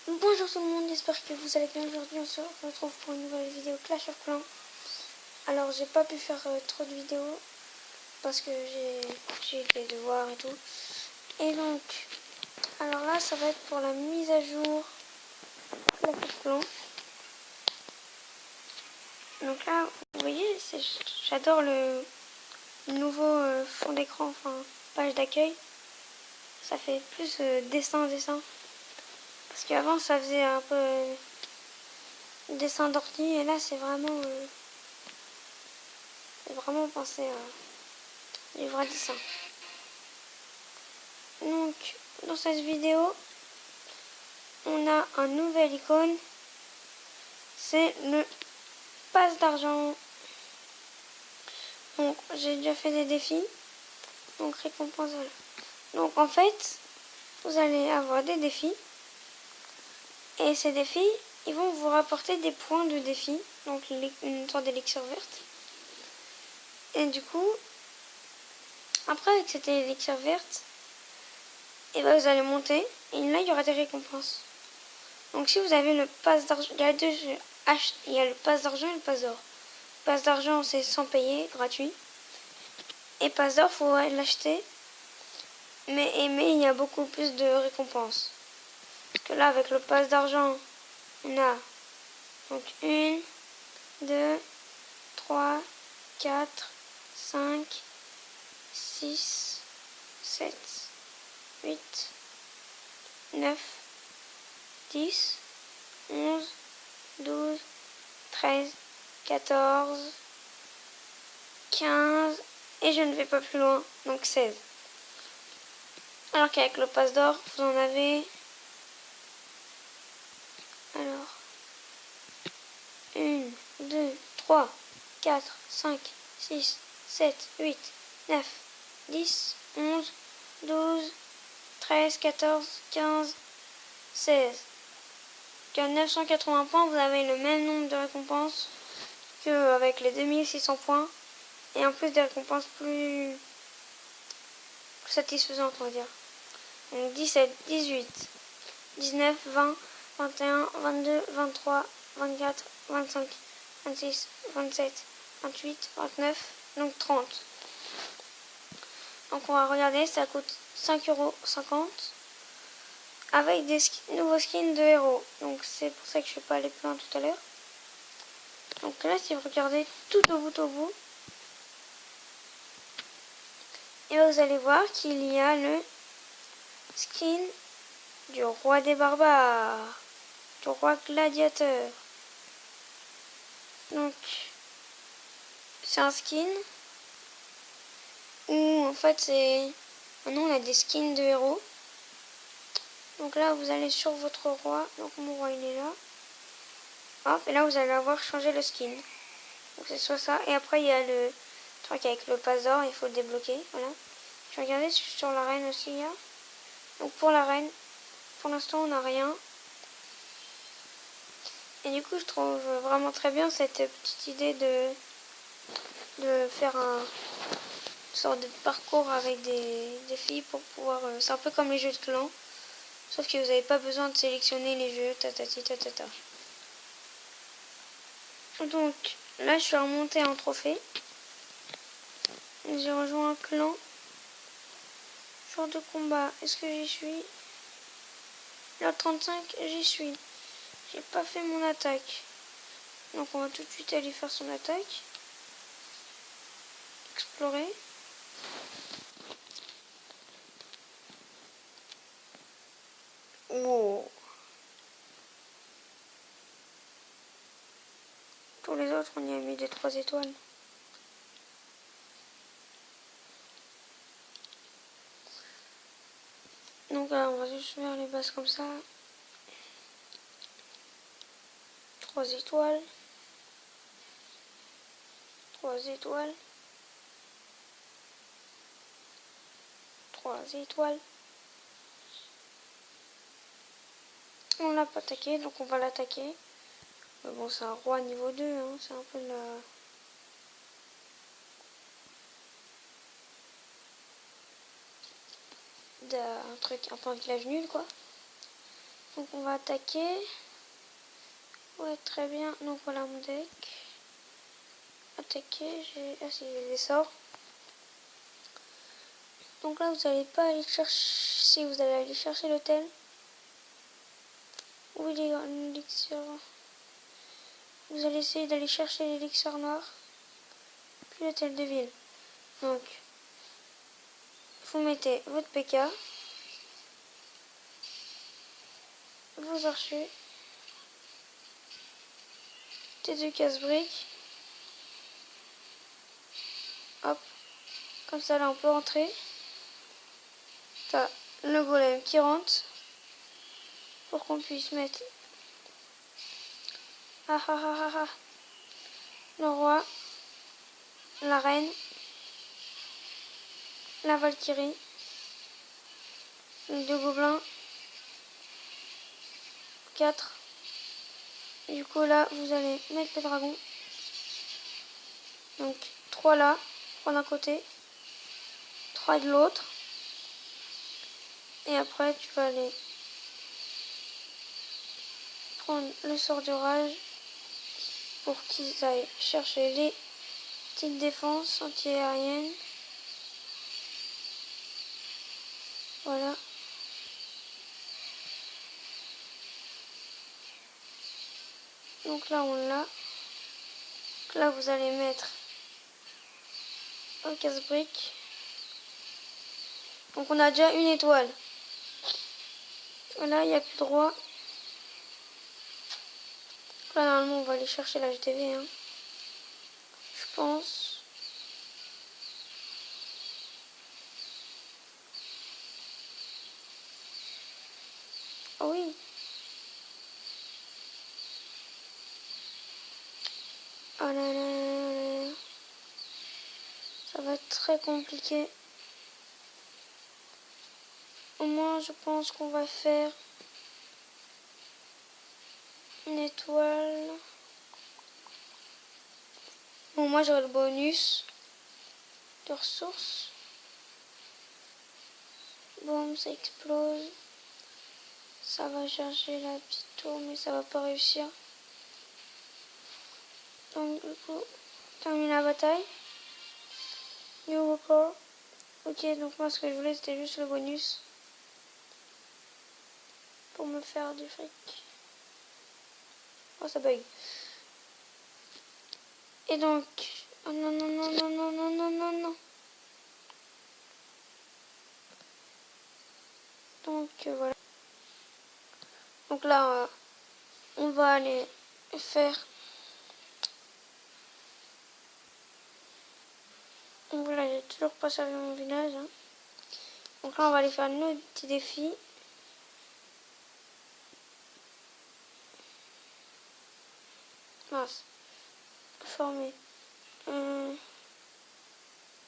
Bonjour tout le monde, j'espère que vous allez bien. Aujourd'hui on se retrouve pour une nouvelle vidéo Clash of Clans. Alors j'ai pas pu faire trop de vidéos parce que j'ai des devoirs et tout. Et donc, alors là ça va être pour la mise à jour Clash of Clans. Donc là, vous voyez, j'adore le nouveau fond d'écran, enfin page d'accueil. Ça fait plus dessin. Parce qu'avant ça faisait un peu dessin d'ordi et là c'est vraiment pensé à du vrai dessin. Donc dans cette vidéo on a un nouvel icône, c'est le passe d'argent. Donc j'ai déjà fait des défis, donc récompense, voilà. Donc en fait vous allez avoir des défis et ces défis ils vont vous rapporter des points de défi, donc une sorte d'élixir verte. Et du coup après avec cette élixir verte, et ben vous allez monter et là il y aura des récompenses. Donc si vous avez le passe d'argent, il y a deux jeux. Il y a le passe d'argent et le passe d'or. Passe d'argent c'est sans payer, gratuit. Et passe d'or faut l'acheter. Mais il y a beaucoup plus de récompenses. Parce que là avec le passe d'argent, on a donc 1, 2, 3, 4, 5, 6, 7, 8, 9, 10, 11, 12, 13, 14, 15, et je ne vais pas plus loin, donc 16. Alors qu'avec le passe d'or, vous en avez... Alors... 1, 2, 3, 4, 5, 6, 7, 8, 9, 10, 11, 12, 13, 14, 15, 16. Qu'à 980 points, vous avez le même nombre de récompenses qu'avec les 2600 points. Et en plus des récompenses plus satisfaisantes, on va dire. Donc 17, 18, 19, 20, 21, 22, 23, 24, 25, 26, 27, 28, 29, donc 30. Donc on va regarder, ça coûte 5,50 € avec des nouveaux skins de héros. Donc c'est pour ça que je ne suis pas allé plus loin tout à l'heure. Donc là, si vous regardez tout au bout, et vous allez voir qu'il y a le skin du roi des barbares, du roi gladiateur. Donc c'est un skin où en fait c'est... Maintenant on a des skins de héros. Donc là vous allez sur votre roi, donc mon roi il est là. Hop, et là vous allez avoir changé le skin. Donc c'est soit ça, et après il y a le truc avec le passe d'or, il faut le débloquer, voilà. Je vais regarder sur la reine aussi il y a. Donc pour la reine, pour l'instant on n'a rien. Et du coup je trouve vraiment très bien cette petite idée de faire une sorte de parcours avec des défis pour pouvoir... c'est un peu comme les jeux de clans, sauf que vous n'avez pas besoin de sélectionner les jeux, tatati tatata. Donc là je suis remontée en trophée. J'ai rejoint un clan. Jour de combat, est-ce que j'y suis? Là 35, j'y suis. J'ai pas fait mon attaque. Donc on va tout de suite aller faire son attaque. Explorer. Wow. Tous les autres, on y a mis des 3 étoiles. Donc là, on va juste faire les bases comme ça. 3 étoiles. 3 étoiles. 3 étoiles. On l'a pas attaqué, donc on va l'attaquer. Mais bon, c'est un roi niveau 2, hein, c'est un peu un truc, un peu un village nul, quoi. Donc on va attaquer. Ouais, très bien. Donc voilà mon deck. Attaquer, j'ai des sorts. Donc là, vous n'allez pas aller chercher. Si vous allez aller chercher l'hôtel. Où il est l'élixir. Vous allez essayer d'aller chercher l'élixir noir. Puis l'hôtel de ville. Donc, vous mettez votre PK. Vos archers. Tes deux casse-briques. Hop. Comme ça, là, on peut rentrer. T'as le golem qui rentre. Pour qu'on puisse mettre. Ah ah ah ah ah. Le roi. La reine. La Valkyrie. Les deux gobelins. 4. Du coup, là, vous allez mettre le dragon. Donc, 3 là. 3 d'un côté. 3 de l'autre. Et après, tu vas aller prendre le sort d'orage pour qu'ils aillent chercher les petites défenses anti-aériennes. Voilà. Donc là, on l'a. Donc là, vous allez mettre un casse-brique. Donc on a déjà une étoile. Là, il n'y a plus de roi. Là, normalement, on va aller chercher la GTV. Hein. Je pense. Oh oui. Oh là là là là. Ça va être très compliqué. Au moins, je pense qu'on va faire une étoile. Bon, moi, j'aurai le bonus de ressources. Bon, ça explose. Ça va charger la petite tour, mais ça va pas réussir. Donc, du coup, termine la bataille. New record. Ok, donc moi, ce que je voulais, c'était juste le bonus. Pour me faire du fric. Oh, ça bug. Et donc... Oh non, non, non, non, non, non, non, non, non. Donc, voilà. Donc là, on va aller faire... Donc voilà, j'ai toujours pas servi mon village. Hein. Donc là, on va aller faire nos petits défis. Mince. Former.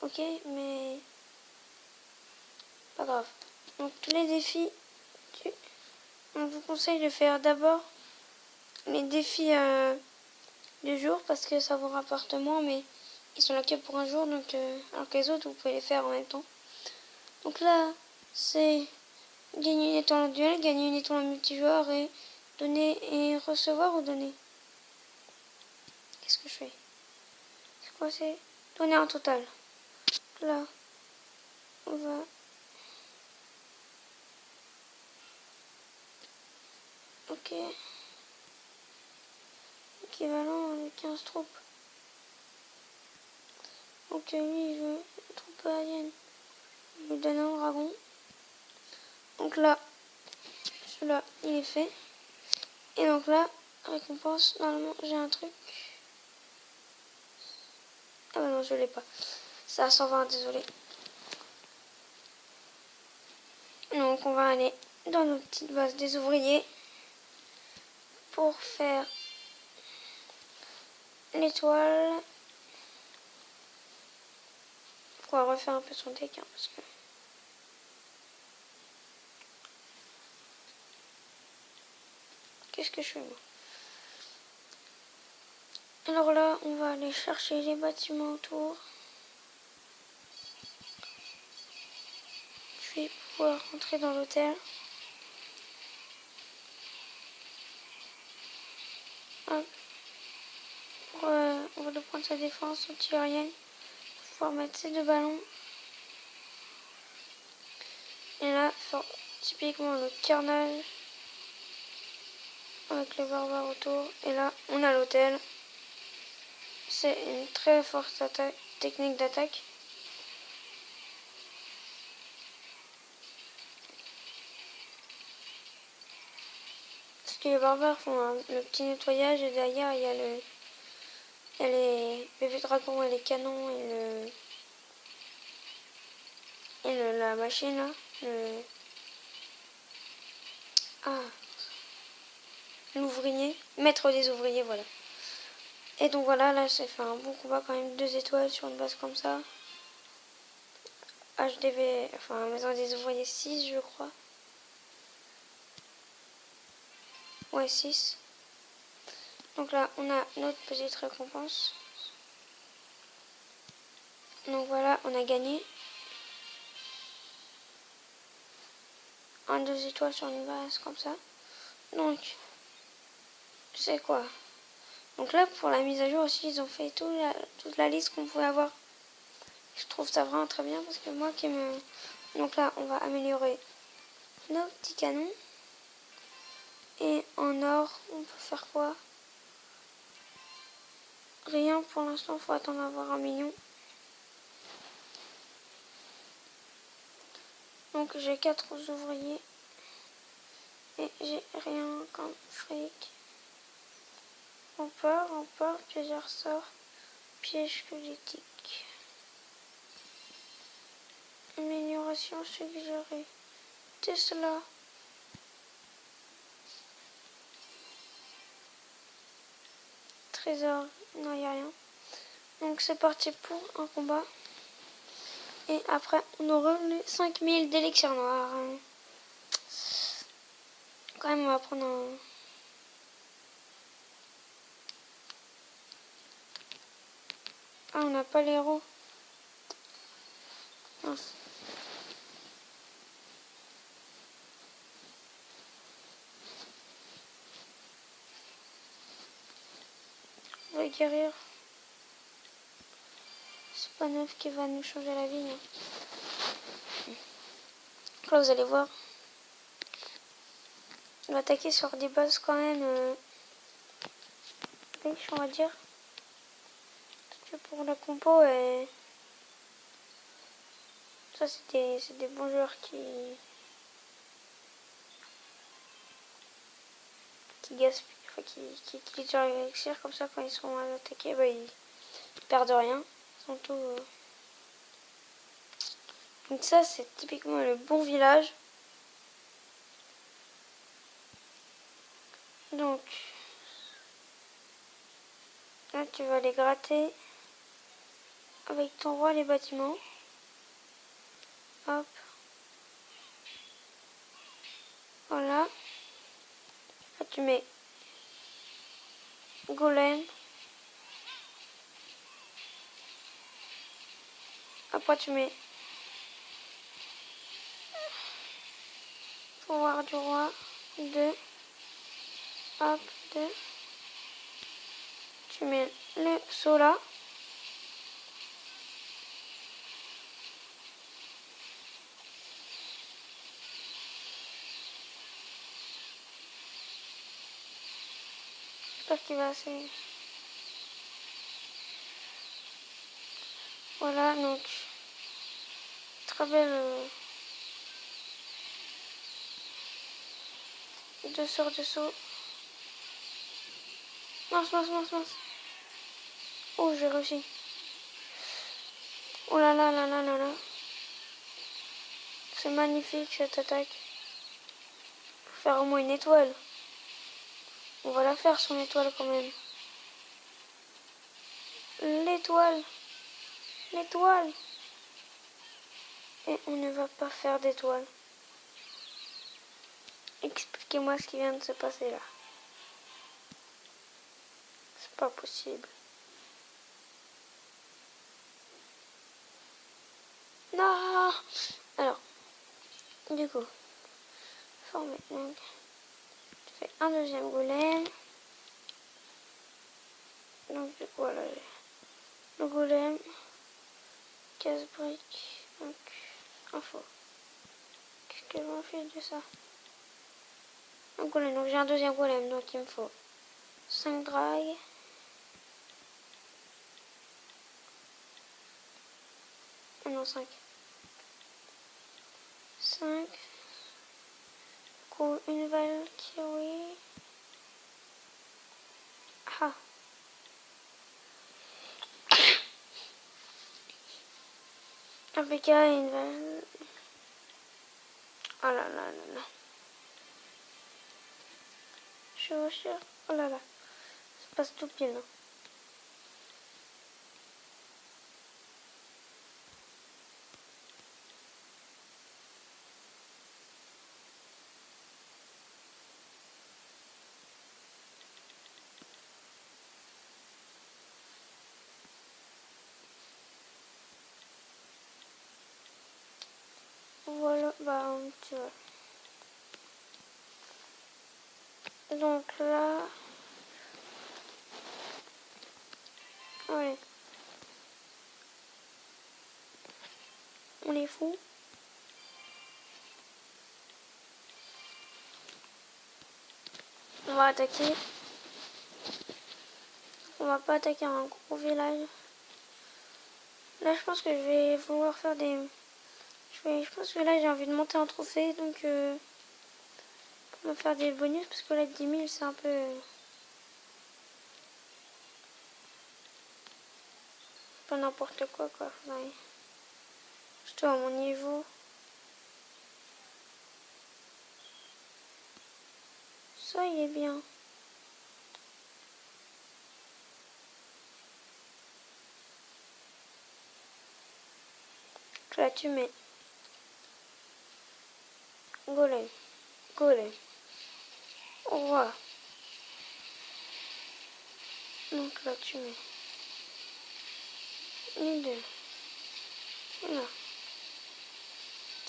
Ok, mais... Pas grave. Donc tous les défis... On vous conseille de faire d'abord les défis du jour parce que ça vous rapporte moins, mais ils sont là que pour un jour, donc alors que les autres, vous pouvez les faire en même temps. Donc là, c'est gagner une étoile en duel, gagner une étoile en multijoueur et donner et recevoir ou donner. Qu'est-ce que je fais? C'est quoi? C'est donner en total. Là, on va... Ok. Équivalent de 15 troupes. Donc lui, il veut une troupe aérienne. Je lui donne un dragon. Donc là, celui-là, il est fait. Et donc là, récompense, normalement, j'ai un truc. Ah bah non, je l'ai pas. C'est à 120, désolé. Donc on va aller dans nos petites bases des ouvriers pour faire l'étoile. On va refaire un peu son deck hein, parce que... Qu'est-ce que je fais moi? Alors là, on va aller chercher les bâtiments autour. Je vais pouvoir rentrer dans l'hôtel. Hop. On va le prendre sa défense anti-aérienne. Il va pouvoir mettre ces deux ballons. Et là, faire typiquement le carnage. Avec les barbares autour. Et là, on a l'hôtel. C'est une très forte technique d'attaque. Parce que les barbares font le petit nettoyage et derrière il y a les bébés dragons et les canons et la machine là. L'ouvrier. Maître des ouvriers, voilà. Et donc voilà, là c'est fait un bon combat quand même, 2 étoiles sur une base comme ça. HDV, enfin maison des ouvriers 6 je crois. Ouais 6. Donc là on a notre petite récompense. Donc voilà, on a gagné. 2 étoiles sur une base comme ça. Donc, c'est quoi? Donc là pour la mise à jour aussi, ils ont fait toute la liste qu'on pouvait avoir. Je trouve ça vraiment très bien parce que moi qui me... Donc là on va améliorer nos petits canons. Et en or, on peut faire quoi? Rien pour l'instant, il faut attendre d'avoir 1 million. Donc j'ai 4 ouvriers. Et j'ai rien comme fric. Rempart, piège ressort, piège squelettique. Amélioration suggérée. Tesla. Trésor, non, il n'y a rien. Donc c'est parti pour un combat. Et après, on aura les 5000 d'élixir noir. Quand même, on va prendre un... Ah, on n'a pas l'héros. Mince. On va guérir. C'est pas neuf qui va nous changer la vie. Hein. Là, vous allez voir. On va attaquer sur des bases quand même riches, on va dire. Parce que pour la compo, ça c'est des bons joueurs qui gaspillent, enfin, qui utilisent leur élixir comme ça quand ils sont attaqués, bah, ils perdent rien. Surtout, donc ça c'est typiquement le bon village. Donc là tu vas les gratter avec ton roi les bâtiments. Hop. Voilà. Là tu mets golem. Après tu mets pouvoir du roi 2. Hop, 2. Tu mets le saut là. J'espère qu'il va assez. Voilà, donc très belle 2 sorts de saut. Mince, mince, mince, mince. Oh, j'ai réussi. Oh là là là là là là. C'est magnifique cette attaque. Faut faire au moins une étoile. On va la faire son étoile quand même. L'étoile. L'étoile. Et on ne va pas faire d'étoile. Expliquez-moi ce qui vient de se passer là. C'est pas possible. Non. Alors, du coup, former. Donc, tu fais un deuxième golem. Donc du coup voilà, le golem, casse-brique, donc info. Qu'est-ce que j'en fais de ça? Un golem, donc j'ai un deuxième golem, donc il me faut 5 drags. Ah non, 5. 5. Une Valkyrie. Ah. Un PK et une Val. Oh là là là là. Chevaucheur. Oh là là. Ça passe tout pile. Hein. Voilà, bah tu vois. Donc là, ouais, on est fou. On va attaquer. On va pas attaquer un gros village. Là, je pense que je vais vouloir faire des. Je pense que là, j'ai envie de monter en trophée, donc pour me faire des bonus, parce que là, 10 000, c'est un peu. Pas n'importe quoi, quoi. Faudrait. Surtout à mon niveau. Ça, il est bien. Là, tu mets golem, golem, roi. Donc là, tu mets une, deux. Voilà.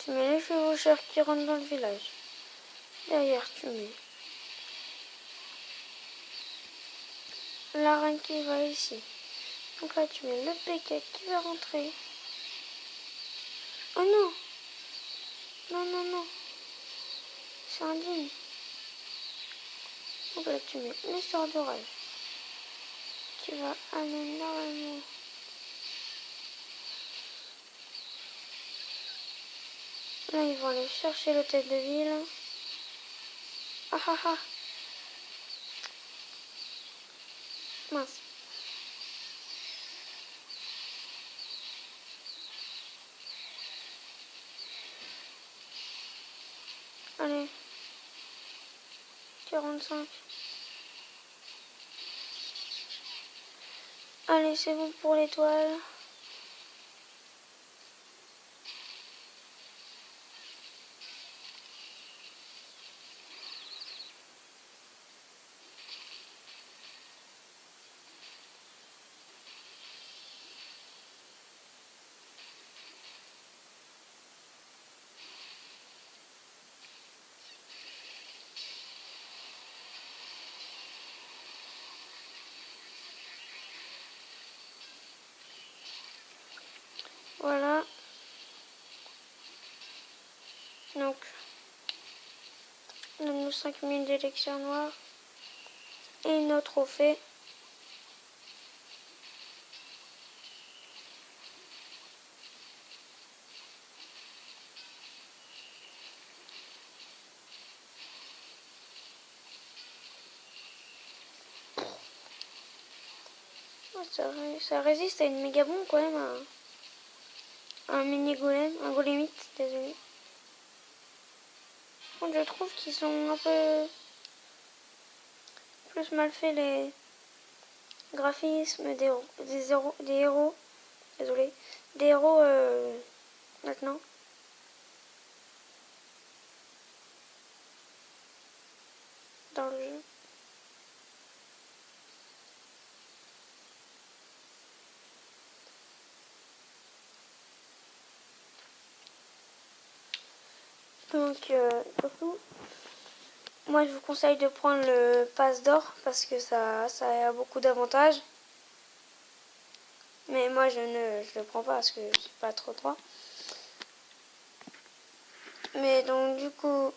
Tu mets les chevaucheurs qui rentrent dans le village. Derrière, tu mets la reine qui va ici. Donc là, tu mets le PK qui va rentrer. Oh non! Non, non, non. C'est indigne. Donc là, tu mets le sort d'orage qui va aller normalement. Là, ils vont aller chercher l'hôtel de ville. Ah ah ah! Mince. Allez. 45. Allez, c'est bon pour l'étoile. Voilà. Donc, on a nos 5000 d'élections noires. Et nos trophées. Oh, ça résiste à une méga bombe quand même. Un mini golem. Un golemite, désolé. Bon, je trouve qu'ils sont un peu plus mal faits les graphismes des héros. Désolé. Des héros maintenant. Dans le jeu. Donc, surtout, moi je vous conseille de prendre le pass d'or parce que ça a beaucoup d'avantages. Mais moi, je le prends pas parce que c'est pas trop droit. Mais donc, du coup,